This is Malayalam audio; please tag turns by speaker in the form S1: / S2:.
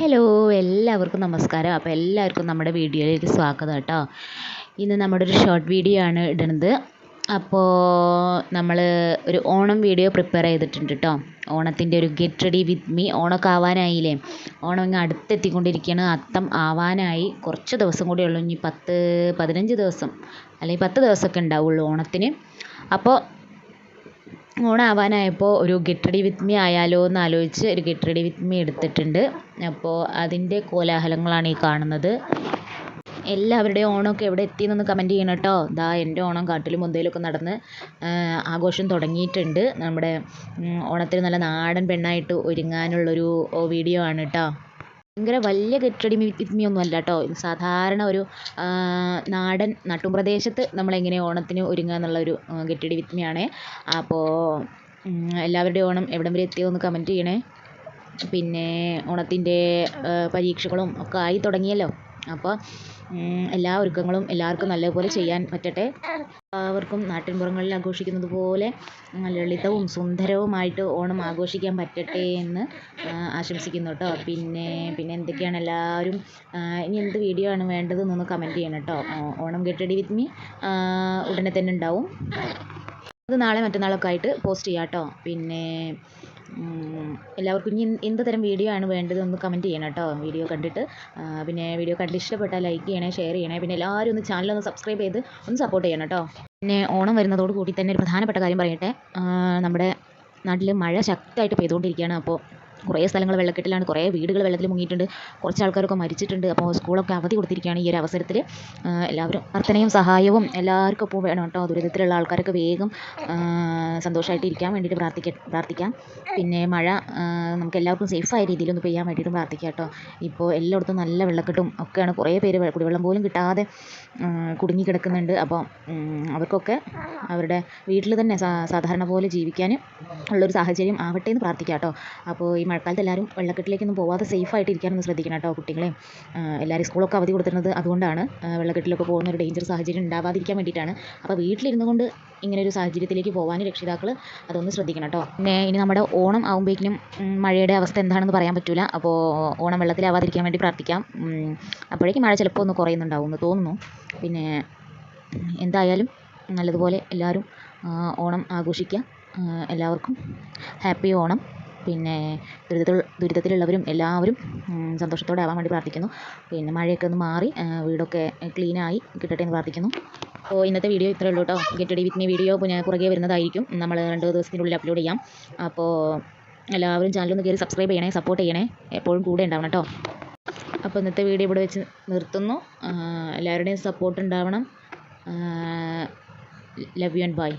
S1: ഹലോ, എല്ലാവർക്കും നമസ്കാരം. അപ്പോൾ എല്ലാവർക്കും നമ്മുടെ വീഡിയോയിലേക്ക് സ്വാഗതം കേട്ടോ. ഇന്ന് നമ്മുടെ ഒരു ഷോർട്ട് വീഡിയോ ആണ് ഇടുന്നത്. അപ്പോൾ നമ്മൾ ഒരു ഓണം വീഡിയോ പ്രിപ്പയർ ചെയ്തിട്ടുണ്ട് കേട്ടോ. ഓണത്തിൻ്റെ ഒരു ഗെറ്റ് റെഡി വിത്ത് മീ. ഓണമൊക്കെ ആവാനായില്ലേ, ഓണം ഇങ്ങ് അടുത്തെത്തിക്കൊണ്ടിരിക്കുകയാണ്. അത്തം ആവാനായി കുറച്ച് ദിവസം കൂടി ഉള്ളൂ. ഇനി 15 ദിവസം അല്ലെങ്കിൽ 10 ദിവസമൊക്കെ ഉണ്ടാവുള്ളൂ ഓണത്തിന്. അപ്പോൾ ഓണം ആവാനായപ്പോൾ ഒരു ഗെറ്റ് റെഡി വിത്ത് മീ ആയാലോ എന്ന് ആലോചിച്ച് ഒരു ഗെറ്റ് റെഡി വിത്ത് മീ എടുത്തിട്ടുണ്ട്. അപ്പോൾ അതിൻ്റെ കോലാഹലങ്ങളാണ് ഈ കാണുന്നത്. എല്ലാവരുടെയും ഓണമൊക്കെ എവിടെ എത്തിയെന്നൊന്ന് കമൻറ്റ് ചെയ്യണം കേട്ടോ. ദാ എൻ്റെ ഓണം കാട്ടിലും മുന്തയിലൊക്കെ നടന്ന് ആഘോഷം തുടങ്ങിയിട്ടുണ്ട്. നമ്മുടെ ഓണത്തിന് നല്ല നാടൻ പെണ്ണായിട്ട് ഒരുങ്ങാനുള്ളൊരു വീഡിയോ ആണ് കേട്ടോ. ഭയങ്കര വലിയ ഗെറ്റ് റെഡി വിത്ത് മീ ഒന്നും അല്ല കേട്ടോ. ഇത് സാധാരണ ഒരു നാടൻ നാട്ടുംപ്രദേശത്ത് നമ്മളെങ്ങനെ ഓണത്തിന് ഒരുങ്ങുക എന്നുള്ളൊരു ഗെറ്റ് റെഡി വിത്ത് മീ ആണ്. അപ്പോൾ എല്ലാവരുടെയും ഓണം എവിടം വരെ എത്തിയോ ഒന്ന് കമൻറ്റ് ചെയ്യണേ. പിന്നെ ഓണത്തിൻ്റെ പരീക്ഷകളും ഒക്കെ ആയി തുടങ്ങിയല്ലോ. അപ്പോൾ എല്ലാ ഒരുക്കങ്ങളും എല്ലാവർക്കും നല്ലപോലെ ചെയ്യാൻ പറ്റട്ടെ. എല്ലാവർക്കും നാട്ടിൻപുറങ്ങളിൽ ആഘോഷിക്കുന്നത് പോലെ ലളിതവും സുന്ദരവുമായിട്ട് ഓണം ആഘോഷിക്കാൻ പറ്റട്ടെ എന്ന് ആശംസിക്കുന്നു കേട്ടോ. പിന്നെ എന്തൊക്കെയാണ് എല്ലാവരും ഇനി എന്ത് വീഡിയോ ആണ് വേണ്ടതെന്നൊന്ന് കമൻറ്റ് ചെയ്യണം കേട്ടോ. Onam get ready with me ഉടനെ തന്നെ ഉണ്ടാവും. അത് നാളെ മറ്റന്നാളൊക്കെ ആയിട്ട് പോസ്റ്റ് ചെയ്യാം കേട്ടോ. പിന്നെ എല്ലാവർക്കും ഇനി എന്ത് തരം വീഡിയോ ആണ് വേണ്ടതെന്ന് കമൻറ്റ് ചെയ്യണം കേട്ടോ. വീഡിയോ കണ്ടിട്ട് പിന്നെ വീഡിയോ കണ്ടിട്ട് ഇഷ്ടപ്പെട്ടാൽ ലൈക്ക് ചെയ്യണേ, ഷെയർ ചെയ്യണേ. പിന്നെ എല്ലാവരും ഒന്ന് ചാനലൊന്ന് സബ്സ്ക്രൈബ് ചെയ്ത് ഒന്ന് സപ്പോർട്ട് ചെയ്യണം കേട്ടോ. പിന്നെ ഓണം വരുന്നതോട് കൂടി തന്നെ ഒരു പ്രധാനപ്പെട്ട കാര്യം പറയട്ടെ. നമ്മുടെ നാട്ടിൽ മഴ ശക്തമായിട്ട് പെയ്തുകൊണ്ടിരിക്കുകയാണ്. അപ്പോൾ കുറേ സ്ഥലങ്ങൾ വെള്ളക്കെട്ടിലാണ്, കുറേ വീടുകൾ വെള്ളത്തിൽ മുങ്ങിയിട്ടുണ്ട്, കുറച്ച് ആൾക്കാരൊക്കെ മരിച്ചിട്ടുണ്ട്. അപ്പോൾ സ്കൂളൊക്കെ അവധി കൊടുത്തിരിക്കുകയാണ്. ഈ ഒരു അവസരത്തിൽ എല്ലാവരും പ്രാർത്ഥനയും സഹായവും എല്ലാവർക്കും ഒപ്പം വേണം കേട്ടോ. ദുരിതത്തിലുള്ള ആൾക്കാരൊക്കെ വേഗം സന്തോഷമായിട്ട് ഇരിക്കാൻ വേണ്ടിയിട്ട് പ്രാർത്ഥിക്കാം. പിന്നെ മഴ നമുക്ക് എല്ലാവർക്കും സേഫായ രീതിയിലൊന്ന് പെയ്യാൻ വേണ്ടിയിട്ടും പ്രാർത്ഥിക്കാം കേട്ടോ. ഇപ്പോൾ എല്ലായിടത്തും നല്ല വെള്ളക്കെട്ടും ഒക്കെയാണ്. കുറേ പേര് കുടിവെള്ളം പോലും കിട്ടാതെ കുടുങ്ങി കിടക്കുന്നുണ്ട്. അപ്പോൾ അവർക്കൊക്കെ അവരുടെ വീട്ടിൽ തന്നെ സാധാരണ പോലെ ജീവിക്കാൻ ഉള്ളൊരു സാഹചര്യം ആവട്ടെ എന്ന് പ്രാർത്ഥിക്കാം കേട്ടോ. അപ്പോൾ ഈ മഴക്കാലത്ത് എല്ലാവരും വെള്ളക്കെട്ടിലേക്കൊന്നും പോവാതെ സേഫായിട്ട് ഇരിക്കാനൊന്ന് ശ്രദ്ധിക്കണം കേട്ടോ. കുട്ടികളെയും എല്ലാവരും സ്കൂളൊക്കെ അവധി കൊടുത്തിരുന്നത് അതുകൊണ്ടാണ്. വെള്ളക്കെട്ടിലൊക്കെ പോകുന്ന ഒരു ഡേഞ്ചർ സാഹചര്യം ഉണ്ടാവാതിരിക്കാൻ വേണ്ടിയിട്ടാണ്. അപ്പോൾ വീട്ടിലിരുന്നു കൊണ്ട് ഇങ്ങനൊരു സാഹചര്യത്തിലേക്ക് പോകാൻ രക്ഷിതാക്കൾ അതൊന്ന് ശ്രദ്ധിക്കണം കേട്ടോ. പിന്നെ ഇനി നമ്മുടെ ഓണം ആകുമ്പോഴേക്കും മഴയുടെ അവസ്ഥ എന്താണെന്ന് പറയാൻ പറ്റില്ല. അപ്പോൾ ഓണം വെള്ളത്തിലാവാതിരിക്കാൻ വേണ്ടി പ്രാർത്ഥിക്കാം. അപ്പോഴേക്കും മഴ ചിലപ്പോൾ ഒന്ന് കുറയുന്നുണ്ടാവും എന്ന് തോന്നുന്നു. പിന്നെ എന്തായാലും നല്ലതുപോലെ എല്ലാവരും ഓണം ആഘോഷിക്കുക. എല്ലാവർക്കും ഹാപ്പി ഓണം. പിന്നെ ദുരിതത്തിലുള്ളവരും എല്ലാവരും സന്തോഷത്തോടെ ആവാൻ വേണ്ടി പ്രാർത്ഥിക്കുന്നു. പിന്നെ മഴയൊക്കെ ഒന്ന് മാറി വീടൊക്കെ ക്ലീനായി കിട്ടട്ടെ എന്ന് പ്രാർത്ഥിക്കുന്നു. അപ്പോൾ ഇന്നത്തെ വീഡിയോ ഇത്രയേ ഉള്ളൂ കേട്ടോ. Get ready with me video പുറകെ വരുന്നതായിരിക്കും. നമ്മൾ 2 ദിവസത്തിനുള്ളിൽ അപ്ലോഡ് ചെയ്യാം. അപ്പോൾ എല്ലാവരും ചാനലൊന്ന് കയറി സബ്സ്ക്രൈബ് ചെയ്യണേ, സപ്പോർട്ട് ചെയ്യണേ, എപ്പോഴും കൂടെ ഉണ്ടാവണം കേട്ടോ. അപ്പോൾ ഇന്നത്തെ വീഡിയോ ഇവിടെ വെച്ച് നിർത്തുന്നു. എല്ലാവരുടെയും സപ്പോർട്ട് ഉണ്ടാവണം. Love you and by.